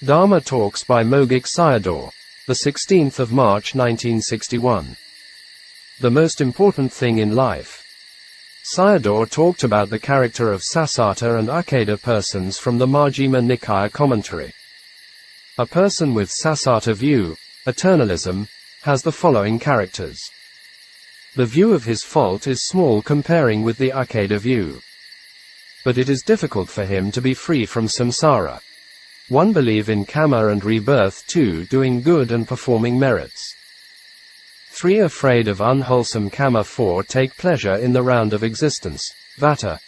Dhamma Talks by Mogok Sayadaw, the 16th of March 1961. The most important thing in life. Sayadaw talked about the character of Sasata and Ukeda persons from the Majjhima Nikaya commentary. A person with Sasata view, eternalism, has the following characters. The view of his fault is small comparing with the Ukeda view. But it is difficult for him to be free from samsara. 1. Believe in karma and rebirth. 2. Doing good and performing merits. 3. Afraid of unwholesome karma. 4. Take pleasure in the round of existence, vata.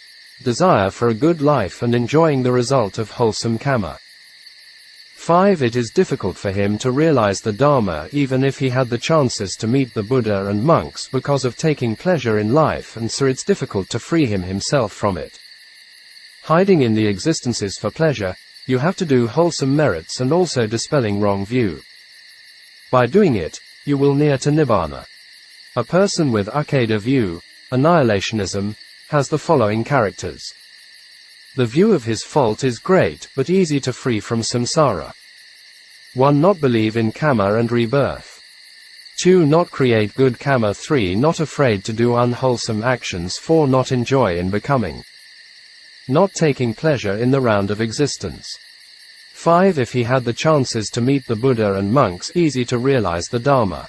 Desire for a good life and enjoying the result of wholesome karma. 5. It is difficult for him to realize the Dhamma even if he had the chances to meet the Buddha and monks because of taking pleasure in life, and so it's difficult to free himself from it. Hiding in the existences for pleasure, you have to do wholesome merits and also dispelling wrong view. By doing it, you will near to Nibbāna. A person with Ukeda view, annihilationism, has the following characters. The view of his fault is great but easy to free from samsara. 1. Not believe in karma and rebirth. 2. Not create good karma. 3. Not afraid to do unwholesome actions. 4. Not enjoy in becoming. Not taking pleasure in the round of existence. 5. If he had the chances to meet the Buddha and monks, easy to realize the Dhamma.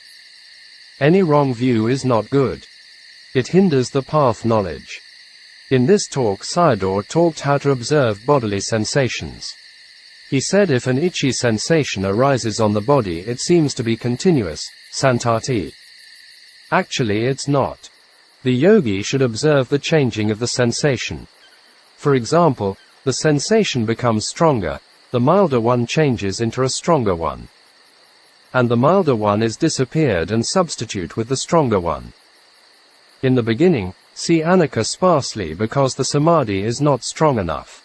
Any wrong view is not good. It hinders the path knowledge. In this talk, Sayadaw talked how to observe bodily sensations. He said if an itchy sensation arises on the body, it seems to be continuous, santati. Actually, it's not. The yogi should observe the changing of the sensation. For example, the sensation becomes stronger, the milder one changes into a stronger one. And the milder one is disappeared and substitute with the stronger one. In the beginning, see anicca sparsely because the samadhi is not strong enough.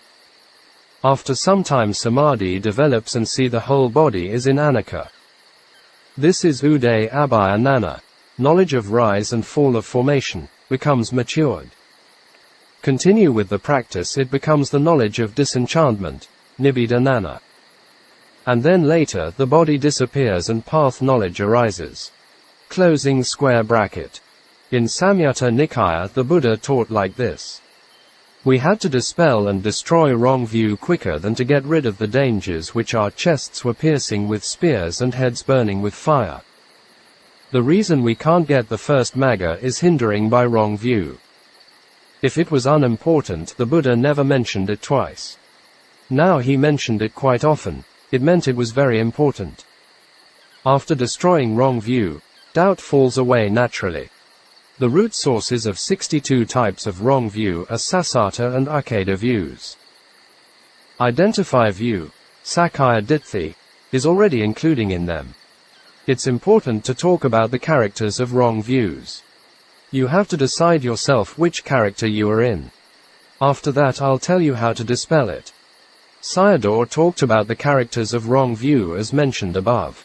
After some time samadhi develops and see the whole body is in anicca. This is uday abhaya nana, knowledge of rise and fall of formation, becomes matured. Continue with the practice, it becomes the knowledge of disenchantment, Nibbāna. And then later the body disappears and path knowledge arises. Closing square bracket. In Samyutta Nikaya the Buddha taught like this. We had to dispel and destroy wrong view quicker than to get rid of the dangers, which our chests were piercing with spears and heads burning with fire. The reason we can't get the first magga is hindering by wrong view. If it was unimportant, the Buddha never mentioned it twice. Now he mentioned it quite often. It meant it was very important. After destroying wrong view, doubt falls away naturally. The root sources of 62 types of wrong view are Sasata and Ukeda views. Identify view, Sakkaya Ditthi, is already including in them. It's important to talk about the characters of wrong views. You have to decide yourself which character you are in. After that I'll tell you how to dispel it. Sayadaw talked about the characters of wrong view as mentioned above.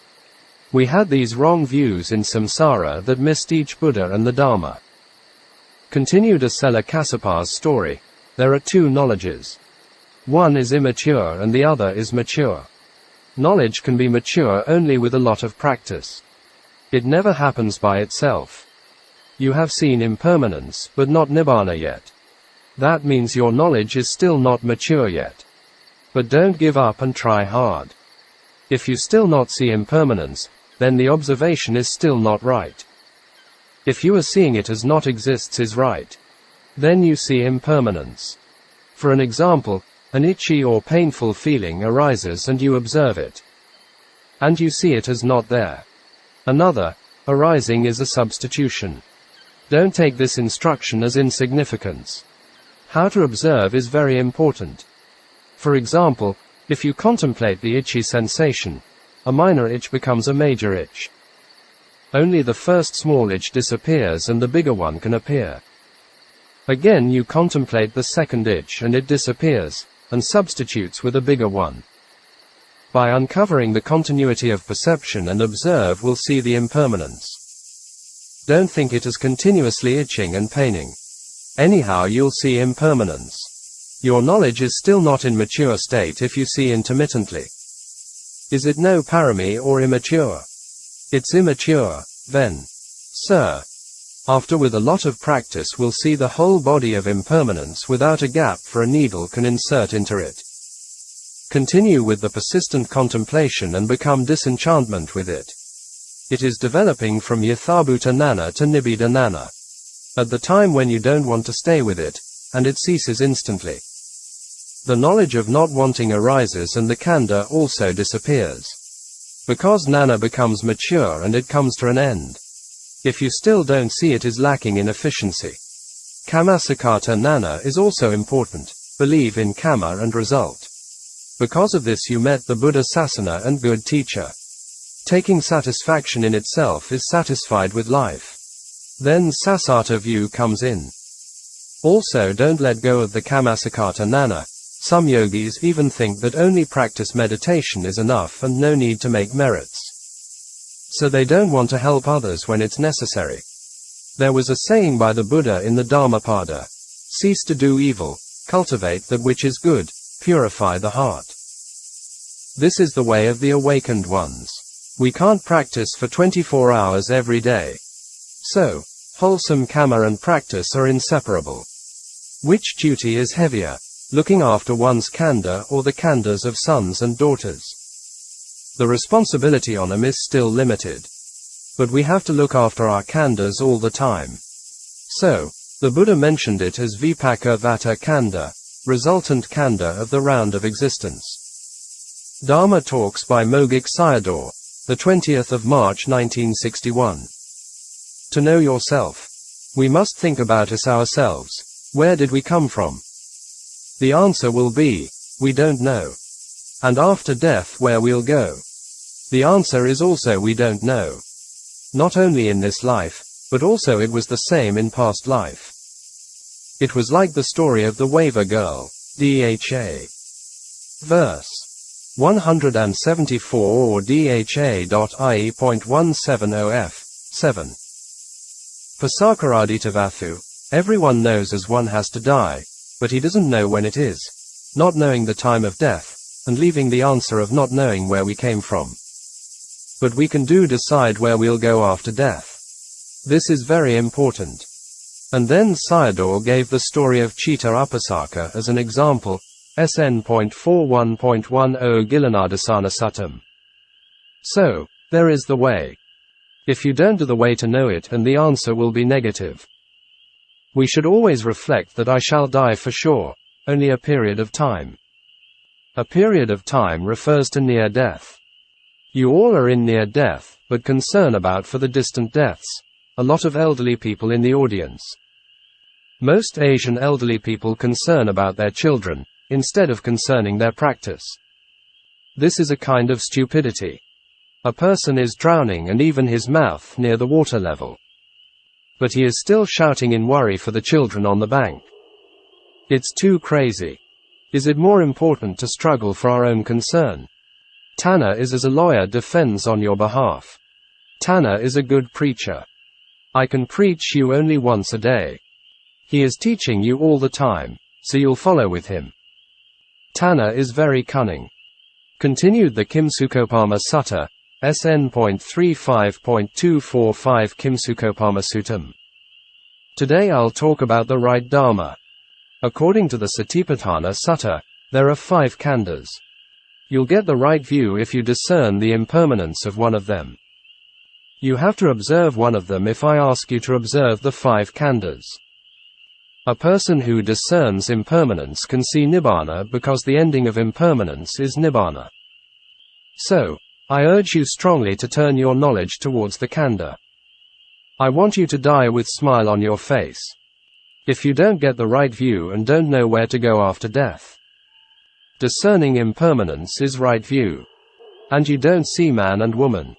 We had these wrong views in samsara that missed each Buddha and the Dhamma. Continued Asela Kassappa's story. There are two knowledges. One is immature and the other is mature. Knowledge can be mature only with a lot of practice. It never happens by itself. You have seen impermanence, but not Nibbāna yet. That means your knowledge is still not mature yet. But don't give up and try hard. If you still not see impermanence, then the observation is still not right. If you are seeing it as not exists is right, then you see impermanence. For an example, an itchy or painful feeling arises and you observe it. And you see it as not there. Another, arising is a substitution. Don't take this instruction as insignificance. How to observe is very important. For example, if you contemplate the itchy sensation, a minor itch becomes a major itch. Only the first small itch disappears and the bigger one can appear. Again you contemplate the second itch and it disappears, and substitutes with a bigger one. By uncovering the continuity of perception and observe will see the impermanence. Don't think it as continuously itching and paining. Anyhow you'll see impermanence. Your knowledge is still not in mature state if you see intermittently. Is it no parami or immature? It's immature, then. Sir. After with a lot of practice we'll see the whole body of impermanence without a gap for a needle can insert into it. Continue with the persistent contemplation and become disenchantment with it. It is developing from yathabhuta nana to nibbida nana. At the time when you don't want to stay with it, and it ceases instantly. The knowledge of not wanting arises and the khandha also disappears. Because nana becomes mature and it comes to an end. If you still don't see it is lacking in efficiency. Kammasakata nana is also important. Believe in kamma and result. Because of this you met the Buddha sasana and good teacher. Taking satisfaction in itself is satisfied with life. Then sasata view comes in. Also don't let go of the kammasakata nana. Some yogis even think that only practice meditation is enough and no need to make merits. So they don't want to help others when it's necessary. There was a saying by the Buddha in the Dhammapada. Cease to do evil, cultivate that which is good, purify the heart. This is the way of the awakened ones. We can't practice for 24 hours every day. So, wholesome kamma and practice are inseparable. Which duty is heavier, looking after one's khandha or the khandhas of sons and daughters? The responsibility on them is still limited. But we have to look after our khandhas all the time. So, the Buddha mentioned it as vipaka vata khandha, resultant khandha of the round of existence. Dhamma Talks by Mogok Sayadaw, the 20th of March 1961. To know yourself. We must think about us ourselves. Where did we come from? The answer will be, we don't know. And after death where we'll go? The answer is also we don't know. Not only in this life, but also it was the same in past life. It was like the story of the waver girl, Dha. Verse 174 or Dha.ie.170f. 7. Pasakaradittavathu, everyone knows as one has to die, but he doesn't know when it is, not knowing the time of death, and leaving the answer of not knowing where we came from. But we can decide where we'll go after death. This is very important. And then Sayadaw gave the story of Chitta Upasaka as an example, SN.41.10 Gilanadasana Suttam. So, there is the way. If you don't do the way to know it and the answer will be negative. We should always reflect that I shall die for sure, only a period of time. A period of time refers to near death. You all are in near death, but concern about for the distant deaths. A lot of elderly people in the audience. Most Asian elderly people concern about their children, instead of concerning their practice. This is a kind of stupidity. A person is drowning and even his mouth near the water level. But he is still shouting in worry for the children on the bank. It's too crazy. Is it more important to struggle for our own concern? Tanna is as a lawyer defends on your behalf. Tanna is a good preacher. I can preach you only once a day. He is teaching you all the time, so you'll follow with him. Tanna is very cunning. Continued the Kimsukopama Sutta, SN.35.245 Kimsukopama Suttam. Today I'll talk about the right Dharma. According to the Satipatthana Sutta, there are 5 khandhas. You'll get the right view if you discern the impermanence of one of them. You have to observe one of them if I ask you to observe the 5 khandhas. A person who discerns impermanence can see Nibbāna because the ending of impermanence is Nibbāna. So, I urge you strongly to turn your knowledge towards the khandha. I want you to die with smile on your face. If you don't get the right view and don't know where to go after death. Discerning impermanence is right view. And you don't see man and woman.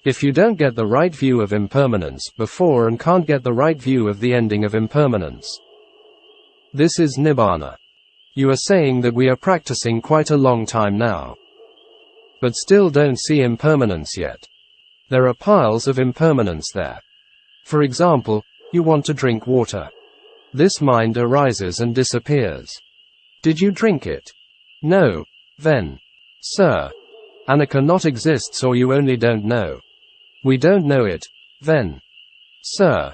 If you don't get the right view of impermanence before and can't get the right view of the ending of impermanence. This is Nibbāna. You are saying that we are practicing quite a long time now. But still don't see impermanence yet. There are piles of impermanence there. For example, you want to drink water. This mind arises and disappears. Did you drink it? No. Then. Sir. Anicca not exists, or you only don't know. We don't know it, then. Sir,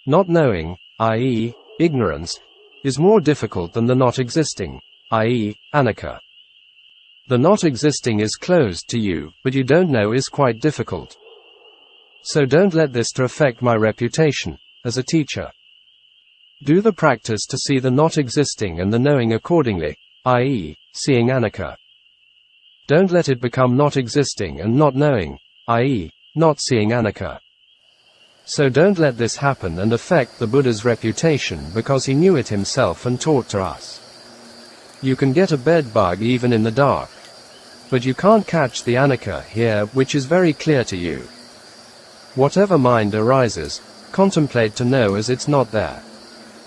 not knowing, i.e., ignorance, is more difficult than the not existing, i.e., anicca. The not existing is closed to you, but you don't know is quite difficult. So don't let this to affect my reputation as a teacher. Do the practice to see the not existing and the knowing accordingly, i.e., seeing anicca. Don't let it become not existing and not knowing, i.e., not seeing anicca. So don't let this happen and affect the Buddha's reputation, because he knew it himself and taught to us. You can get a bed bug even in the dark. But you can't catch the anicca here, which is very clear to you. Whatever mind arises, contemplate to know as it's not there.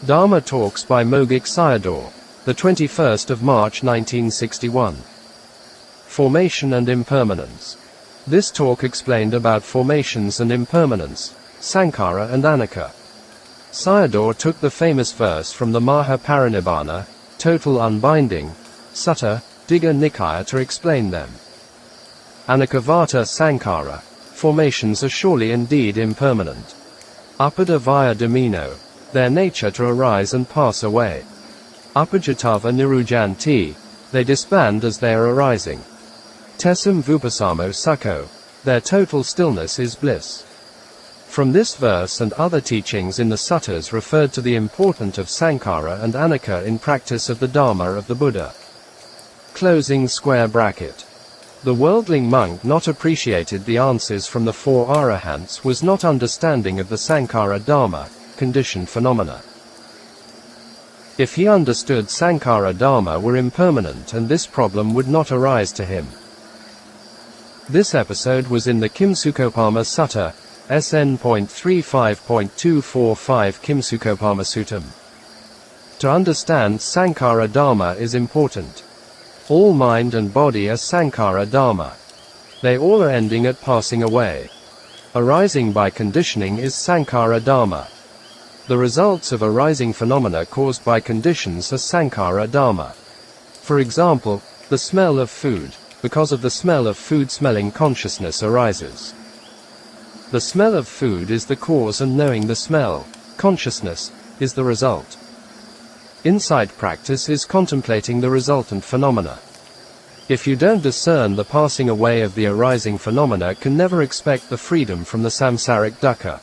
Dhamma Talks by Mogok Sayadaw, the 21st of March 1961. Formation and Impermanence. This talk explained about formations and impermanence, sankhara and anicca. Sayadaw took the famous verse from the Mahaparinibbāna, Total Unbinding, Sutta, Digha Nikaya to explain them. Anicca sankhara, formations are surely indeed impermanent. Upada vaya domino, their nature to arise and pass away. Upajatava nirujanti, they disband as they are arising. Tesam vupasamo sukho, their total stillness is bliss. From this verse and other teachings in the suttas referred to the importance of sankhara and anicca in practice of the Dhamma of the Buddha. Closing square bracket. The worldling monk not appreciated the answers from the four arahants was not understanding of the sankhara dharma, conditioned phenomena. If he understood sankhara dharma were impermanent, and this problem would not arise to him. This episode was in the Kimsukopama Sutta, SN.35.245 Kimsukopama Suttam. To understand sankhara dharma is important. All mind and body are sankhara dharma. They all are ending at passing away. Arising by conditioning is sankhara dharma. The results of arising phenomena caused by conditions are sankhara dharma. For example, the smell of food. Because of the smell of food, smelling consciousness arises. The smell of food is the cause, and knowing the smell, consciousness, is the result. Insight practice is contemplating the resultant phenomena. If you don't discern the passing away of the arising phenomena, can never expect the freedom from the samsaric dukkha.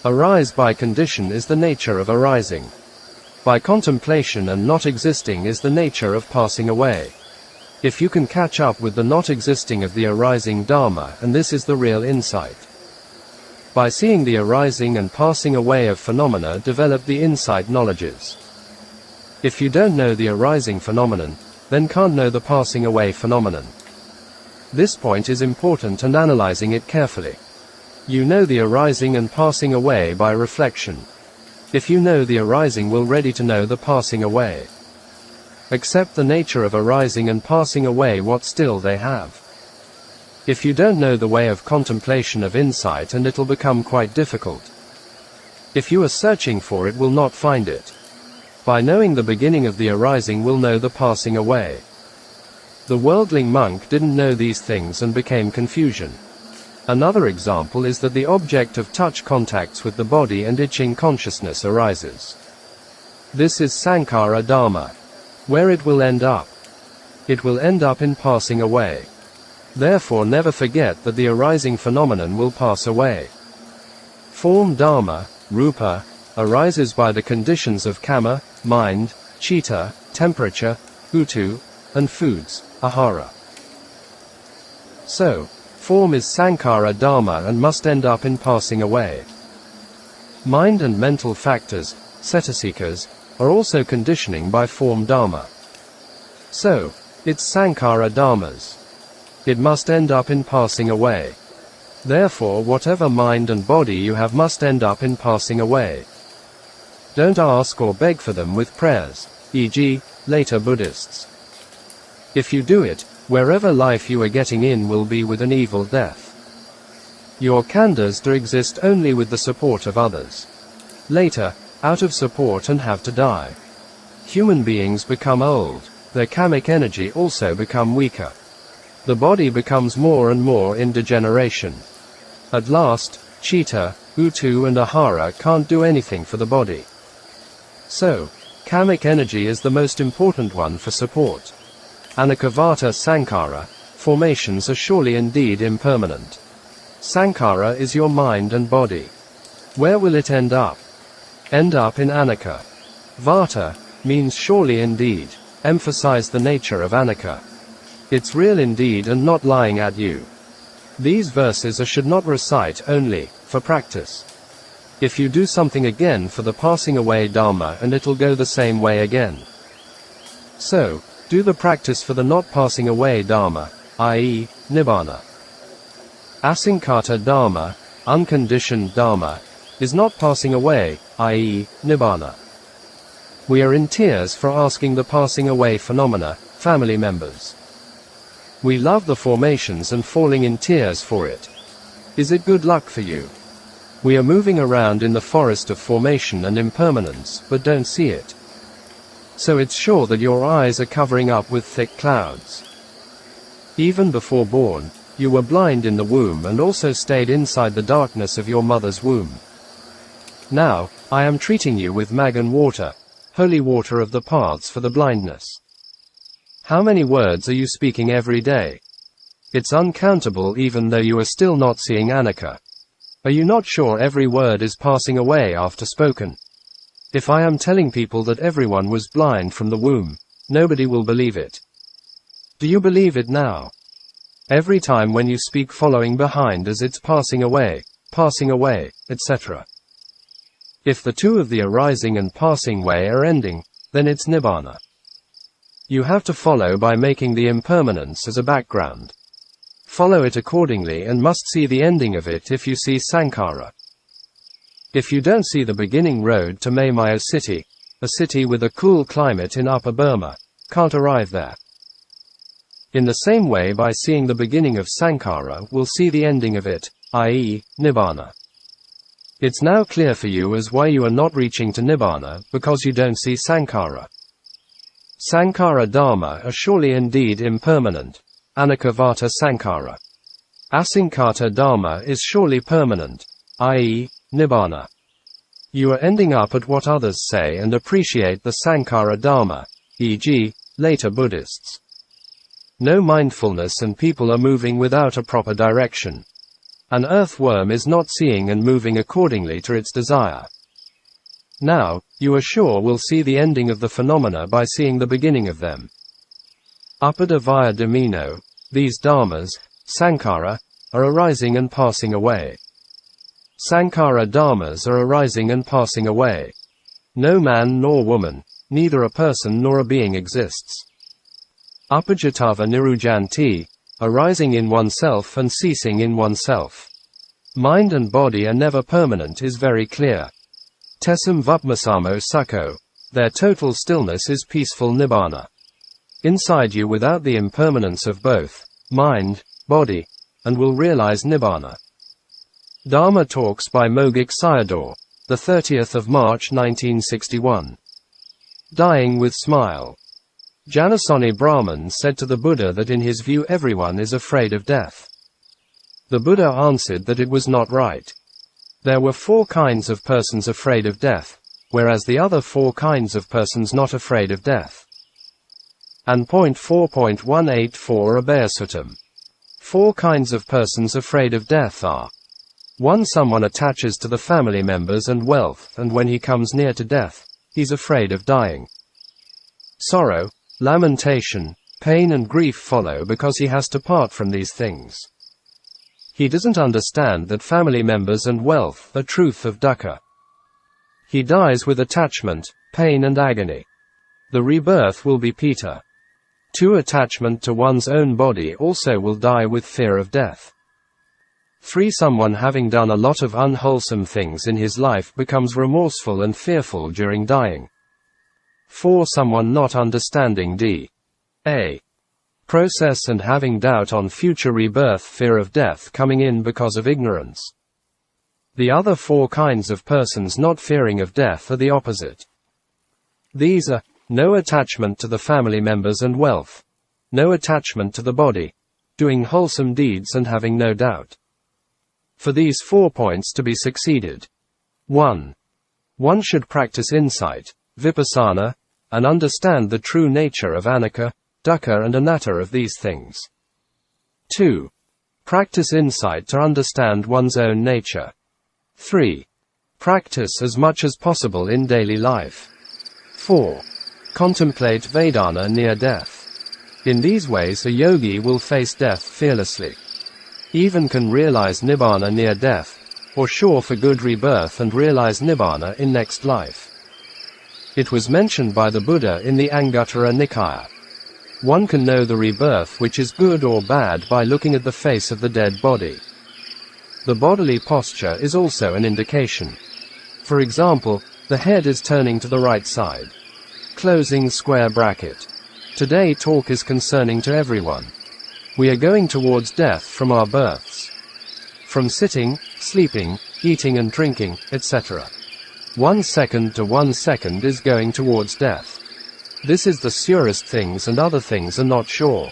Arise by condition is the nature of arising. By contemplation and not existing is the nature of passing away. If you can catch up with the not existing of the arising Dharma, and this is the real insight. By seeing the arising and passing away of phenomena, develop the insight knowledges. If you don't know the arising phenomenon, then can't know the passing away phenomenon. This point is important, and analyzing it carefully. You know the arising and passing away by reflection. If you know the arising, will ready to know the passing away. Accept the nature of arising and passing away, what still they have. If you don't know the way of contemplation of insight, and it'll become quite difficult. If you are searching for it, will not find it. By knowing the beginning of the arising, will know the passing away. The worldling monk didn't know these things and became confusion. Another example is that the object of touch contacts with the body and itching consciousness arises. This is sankhara dharma. Where it will end up? It will end up in passing away. Therefore never forget that the arising phenomenon will pass away. Form dharma, rupa, arises by the conditions of kama, mind, chitta, temperature, uttu, and foods, ahara. So, form is sankhara dharma and must end up in passing away. Mind and mental factors, cetasikas, are also conditioning by form dharma. So, it's sankhara dharmas. It must end up in passing away. Therefore whatever mind and body you have must end up in passing away. Don't ask or beg for them with prayers, e.g., later Buddhists. If you do it, wherever life you are getting in will be with an evil death. Your khandhas do exist only with the support of others. Later, out of support and have to die. Human beings become old, their kamic energy also become weaker. The body becomes more and more in degeneration. At last, Chitta, Uttu and Ahara can't do anything for the body. So, kamic energy is the most important one for support. Anicavata Sankhara, formations are surely indeed impermanent. Sankhara is your mind and body. Where will it end up? End up in Anicca. Vata means surely indeed. Emphasize the nature of Anicca. It's real indeed and not lying at you. These verses I should not recite only for practice. If you do something again for the passing away Dhamma and it'll go the same way again. So, do the practice for the not passing away Dhamma, i.e., Nibbāna. Asankata Dhamma, unconditioned Dhamma, is not passing away, i.e., Nibbāna. We are in tears for asking the passing away phenomena, family members. We love the formations and falling in tears for it. Is it good luck for you? We are moving around in the forest of formation and impermanence, but don't see it. So it's sure that your eyes are covering up with thick clouds. Even before born, you were blind in the womb and also stayed inside the darkness of your mother's womb. Now, I am treating you with Magan water, holy water of the paths for the blindness. How many words are you speaking every day? It's uncountable even though you are still not seeing Anicca. Are you not sure every word is passing away after spoken? If I am telling people that everyone was blind from the womb, nobody will believe it. Do you believe it now? Every time when you speak following behind as it's passing away, etc. If the two of the arising and passing way are ending, then it's Nibbāna. You have to follow by making the impermanence as a background. Follow it accordingly and must see the ending of it if you see Sankhara. If you don't see the beginning road to Maymayo city, a city with a cool climate in Upper Burma, can't arrive there. In the same way by seeing the beginning of Sankhara will see the ending of it, i.e., Nibbāna. It's now clear for you as why you are not reaching to Nibbāna, because you don't see Sankhara. Sankhara Dhamma are surely indeed impermanent. Anicavata Sankhara. Asankata Dhamma is surely permanent, i.e., Nibbāna. You are ending up at what others say and appreciate the Sankhara Dhamma, e.g., later Buddhists. No mindfulness and people are moving without a proper direction. An earthworm is not seeing and moving accordingly to its desire. Now, you are sure will see the ending of the phenomena by seeing the beginning of them. Upada via Dhamino, these dharmas, Sankhara, are arising and passing away. Sankhara dharmas are arising and passing away. No man nor woman, neither a person nor a being exists. Upajatava nirujanti, arising in oneself and ceasing in oneself. Mind and body are never permanent is very clear. Tesam vupmasamo sukho, their total stillness is peaceful Nibbāna. Inside you without the impermanence of both, mind, body, and will realize Nibbāna. Dharma Talks by Mogok Sayadaw, the 30th of March 1961. Dying with Smile. Janasoni Brahman said to the Buddha that in his view everyone is afraid of death. The Buddha answered that it was not right. There were 4 kinds of persons afraid of death, whereas the other 4 kinds of persons not afraid of death. And 4.184 Abhayasuttam. 4 kinds of persons afraid of death are 1. Someone attaches to the family members and wealth, and when he comes near to death, he's afraid of dying. Sorrow, lamentation, pain and grief follow because he has to part from these things. He doesn't understand that family members and wealth are truth of Dukkha. He dies with attachment, pain and agony. The rebirth will be Pita. 2. Attachment to one's own body also will die with fear of death. 3. Someone having done a lot of unwholesome things in his life becomes remorseful and fearful during dying. 4. Someone not understanding D.A. process and having doubt on future rebirth, fear of death coming in because of ignorance. The other 4 kinds of persons not fearing of death are the opposite. These are no attachment to the family members and wealth, no attachment to the body, doing wholesome deeds and having no doubt. For these 4 points to be succeeded. 1. One should practice insight, vipassana, and understand the true nature of anicca, dukkha and anatta of these things. 2. Practice insight to understand one's own nature. 3. Practice as much as possible in daily life. 4. Contemplate Vedana near death. In these ways a yogi will face death fearlessly. Even can realize Nibbāna near death, or sure for good rebirth and realize Nibbāna in next life. It was mentioned by the Buddha in the Anguttara Nikaya. One can know the rebirth which is good or bad by looking at the face of the dead body. The bodily posture is also an indication. For example, the head is turning to the right side. Closing square bracket. Today talk is concerning to everyone. We are going towards death from our births. From sitting, sleeping, eating and drinking, etc. 1 second to 1 second is going towards death. This is the surest things and other things are not sure.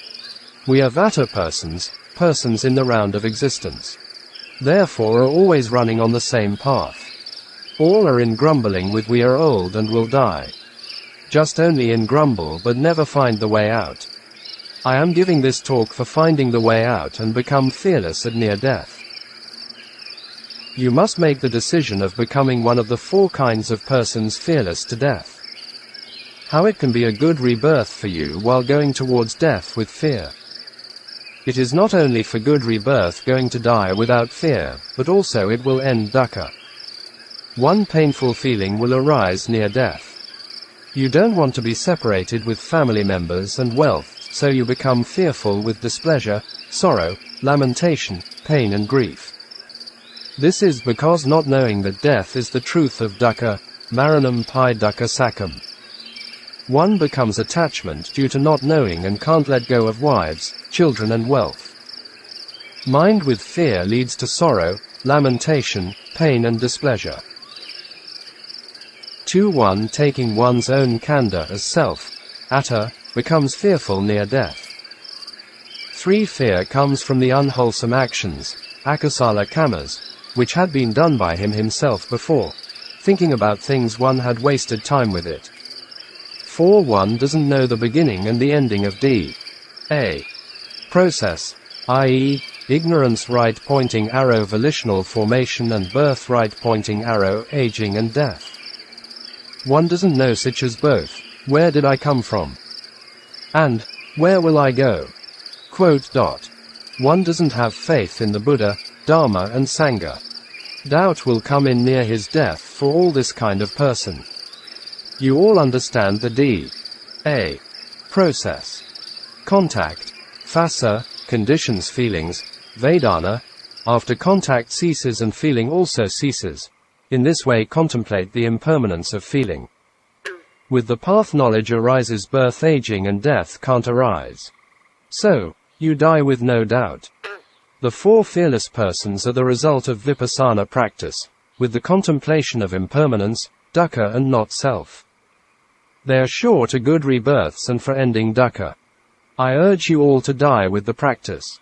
We are vata persons, persons in the round of existence. Therefore are always running on the same path. All are in grumbling with we are old and will die. Just only in grumble but never find the way out. I am giving this talk for finding the way out and become fearless at near death. You must make the decision of becoming one of the 4 kinds of persons fearless to death. How it can be a good rebirth for you while going towards death with fear. It is not only for good rebirth going to die without fear, but also it will end dukkha. One painful feeling will arise near death. You don't want to be separated with family members and wealth, so you become fearful with displeasure, sorrow, lamentation, pain and grief. This is because not knowing that death is the truth of dukkha, maranam pi dukkha sakam. One becomes attachment due to not knowing and can't let go of wives, children and wealth. Mind with fear leads to sorrow, lamentation, pain and displeasure. 2. Taking one's own khandha as self, atta, becomes fearful near death. 3. Fear comes from the unwholesome actions, akusala kammas, which had been done by him himself before, thinking about things one had wasted time with it. 4. One doesn't know the beginning and the ending of D.A. process, i.e., ignorance right pointing arrow volitional formation and birth right pointing arrow aging and death. One doesn't know such as both, where did I come from? And, where will I go? One doesn't have faith in the Buddha, Dhamma and Sangha. Doubt will come in near his death for all this kind of person. You all understand the D.A. process. Contact, phassa, conditions feelings, Vedana, after contact ceases and feeling also ceases. In this way contemplate the impermanence of feeling. With the path knowledge arises birth, aging and death can't arise. So, you die with no doubt. The 4 fearless persons are the result of vipassana practice, with the contemplation of impermanence, dukkha and not self. They are sure to good rebirths and for ending dukkha. I urge you all to die with the practice.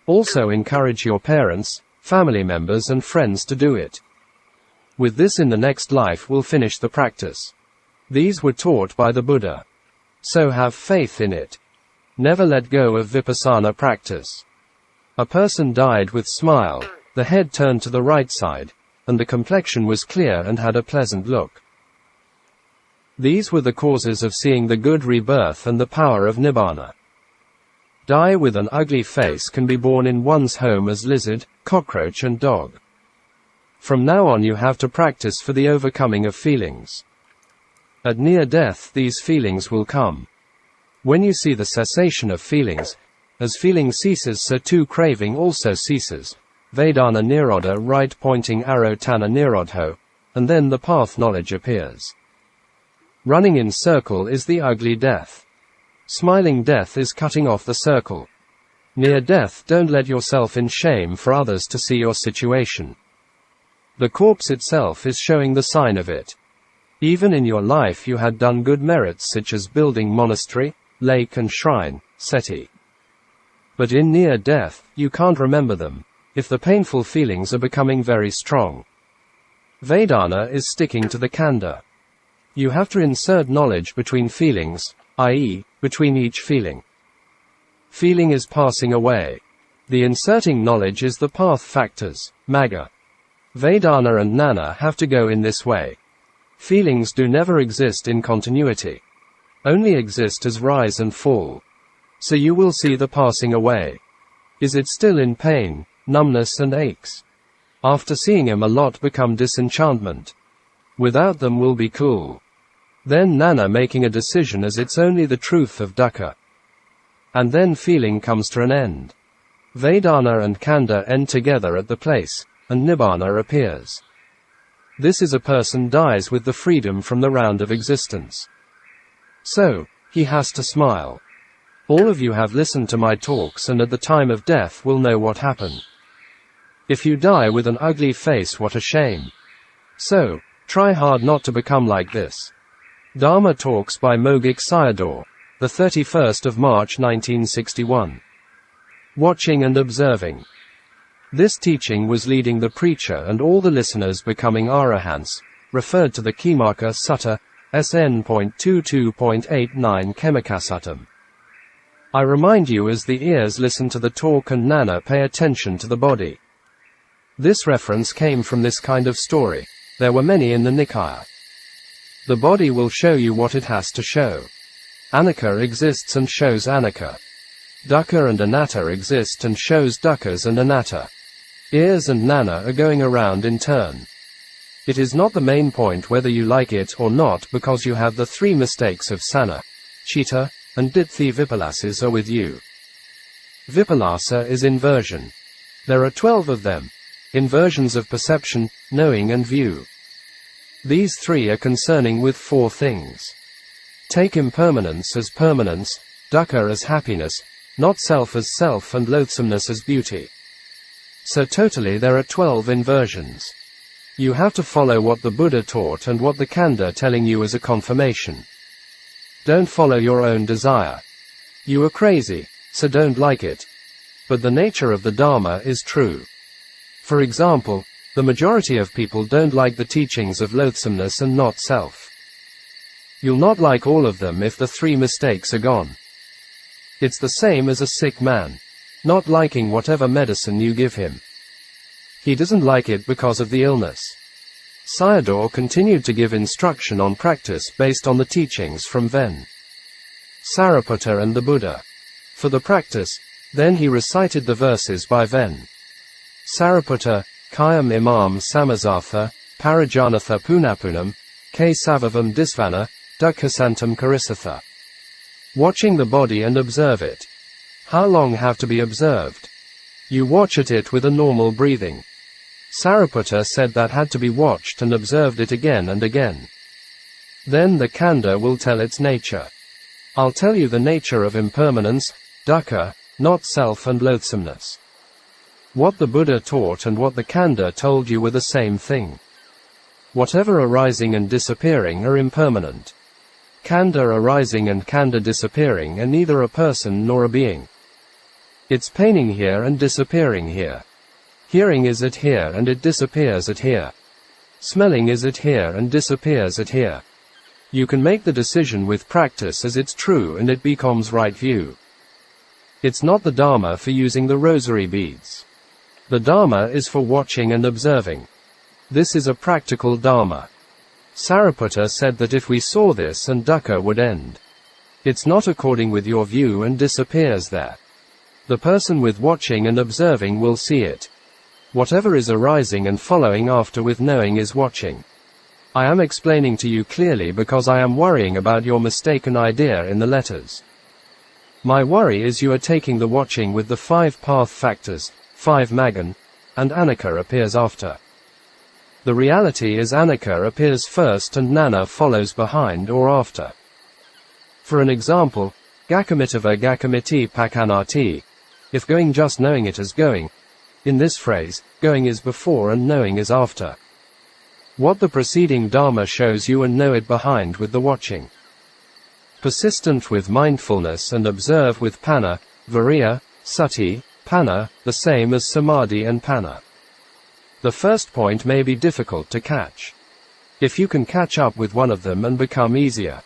Also encourage your parents, family members and friends to do it. With this in the next life will finish the practice. These were taught by the Buddha. So have faith in it. Never let go of vipassana practice. A person died with smile, the head turned to the right side, and the complexion was clear and had a pleasant look. These were the causes of seeing the good rebirth and the power of Nibbāna. Die with an ugly face can be born in one's home as lizard, cockroach and dog. From now on you have to practice for the overcoming of feelings. At near death these feelings will come. When you see the cessation of feelings, as feeling ceases so too craving also ceases. Vedana nirodha right pointing arrow tana nirodho, and then the path knowledge appears. Running in circle is the ugly death. Smiling death is cutting off the circle. Near death don't let yourself in shame for others to see your situation. The corpse itself is showing the sign of it. Even in your life you had done good merits such as building monastery, lake and shrine, seti. But in near death, you can't remember them, if the painful feelings are becoming very strong. Vedana is sticking to the khandha. You have to insert knowledge between feelings, i.e., between each feeling. Feeling is passing away. The inserting knowledge is the path factors, magga. Vedana and Jnana have to go in this way. Feelings do never exist in continuity. Only exist as rise and fall. So you will see the passing away. Is it still in pain, numbness and aches? After seeing him a lot become disenchantment. Without them will be cool. Then Jnana making a decision as it's only the truth of Dukkha. And then feeling comes to an end. Vedana and khandha end together at the place, and Nibbāna appears. This is a person dies with the freedom from the round of existence. So, he has to smile. All of you have listened to my talks and at the time of death will know what happened. If you die with an ugly face, what a shame. So, try hard not to become like this. Dhamma Talks by Mogok Sayadaw, the 31st of March 1961. Watching and observing. This teaching was leading the preacher and all the listeners becoming arahants, referred to the Kimaka Sutta, SN.22.89 Kemikasuttam. I remind you as the ears listen to the talk and Jnana pay attention to the body. This reference came from this kind of story. There were many in the Nikaya. The body will show you what it has to show. Anicca exists and shows anicca. Dukkha and anatta exist and shows dukkhas and anatta. Ears and Jnana are going around in turn. It is not the main point whether you like it or not because you have the three mistakes of sana, chitta, and ditthi vipalasis are with you. Vipalasa is inversion. There are 12 of them. Inversions of perception, knowing and view. These three are concerning with four things. Take impermanence as permanence, dukkha as happiness, not self as self and loathsomeness as beauty. So totally there are 12 inversions. You have to follow what the Buddha taught and what the khandha telling you as a confirmation. Don't follow your own desire. You are crazy, so don't like it. But the nature of the Dhamma is true. For example, the majority of people don't like the teachings of loathsomeness and not self. You'll not like all of them if the three mistakes are gone. It's the same as a sick man, not liking whatever medicine you give him. He doesn't like it because of the illness. Sayadaw continued to give instruction on practice based on the teachings from Ven. Sariputta and the Buddha. For the practice, then he recited the verses by Ven. Sariputta, Kayam imam samazartha, parajanatha punapunam, ke savavam disvana, dukkhasantam karisatha. Watching the body and observe it. How long have to be observed? You watch at it with a normal breathing. Sariputta said that had to be watched and observed it again and again. Then the khandha will tell its nature. I'll tell you the nature of impermanence, dukkha, not self and loathsomeness. What the Buddha taught and what the khandha told you were the same thing. Whatever arising and disappearing are impermanent. Khandha arising and khandha disappearing are neither a person nor a being. It's paining here and disappearing here. Hearing is at here and it disappears at here. Smelling is at here and disappears at here. You can make the decision with practice as it's true and it becomes right view. It's not the Dhamma for using the rosary beads. The Dhamma is for watching and observing. This is a practical Dhamma. Sariputta said that if we saw this and dukkha would end. It's not according with your view and disappears there. The person with watching and observing will see it. Whatever is arising and following after with knowing is watching. I am explaining to you clearly because I am worrying about your mistaken idea in the letters. My worry is you are taking the watching with the 5 path factors, 5 maggan, and anicca appears after. The reality is anicca appears first and Jnana follows behind or after. For an example, gakamitava gakamiti pakanati, if going just knowing it as going. In this phrase, going is before and knowing is after. What the preceding Dhamma shows you and know it behind with the watching. Persistent with mindfulness and observe with panna, viriya, Sati, Panna, the same as Samadhi and Panna. The first point may be difficult to catch. If you can catch up with one of them and become easier.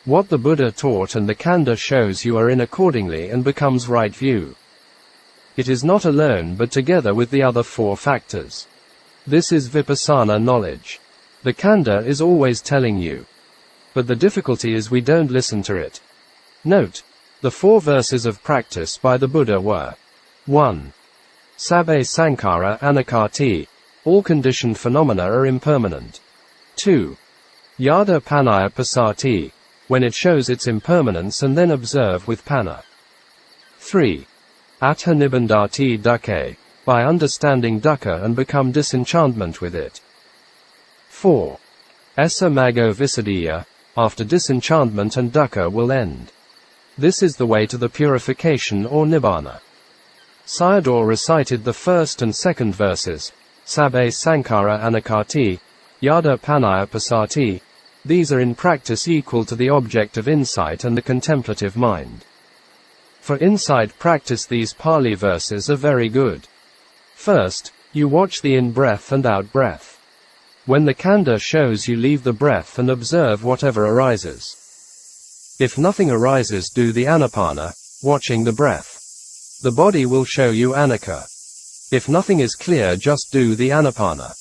What the Buddha taught and the Khanda shows you are in accordingly and becomes right view. It is not alone but together with the other four factors. This is vipassana knowledge. The Khanda is always telling you. But the difficulty is we don't listen to it. Note, the 4 verses of practice by the Buddha were 1. Sabbe sankhara anakkati, all conditioned phenomena are impermanent. 2. Yada panaya pasati, when it shows its impermanence and then observe with panna. 3. Atha nibbandati dukkha, by understanding dukkha and become disenchantment with it. 4. Essa mago visadhiya, after disenchantment and dukkha will end. This is the way to the purification or Nibbāna. Sayadaw recited the first and second verses, Sabbe sankhara anakkati, Yada panaya pasati. These are in practice equal to the object of insight and the contemplative mind. For insight practice these Pali verses are very good. First, you watch the in-breath and out-breath. When the Khanda shows you leave the breath and observe whatever arises. If nothing arises, do the Anapana, watching the breath. The body will show you Anicca. If nothing is clear, just do the Anapana.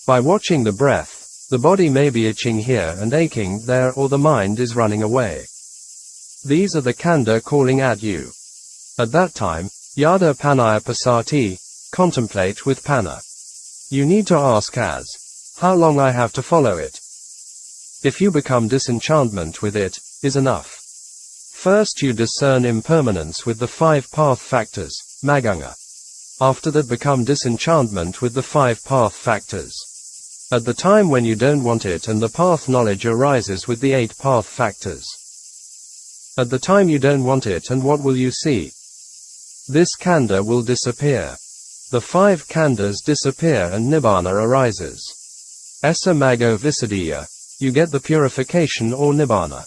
By watching the breath, the body may be itching here and aching there, or the mind is running away. These are the Khanda calling at you. At that time, Yada panaya pasati, contemplate with panna. You need to ask as, how long I have to follow it? If you become disenchantment with it, is enough. First you discern impermanence with the 5 path factors, maganga. After that become disenchantment with the 5 path factors. At the time when you don't want it and the path knowledge arises with the 8 path factors. At the time you don't want it, and what will you see? This Khanda will disappear. The 5 Khandas disappear and Nibbāna arises. Essa mago visadhiya, you get the purification or Nibbāna.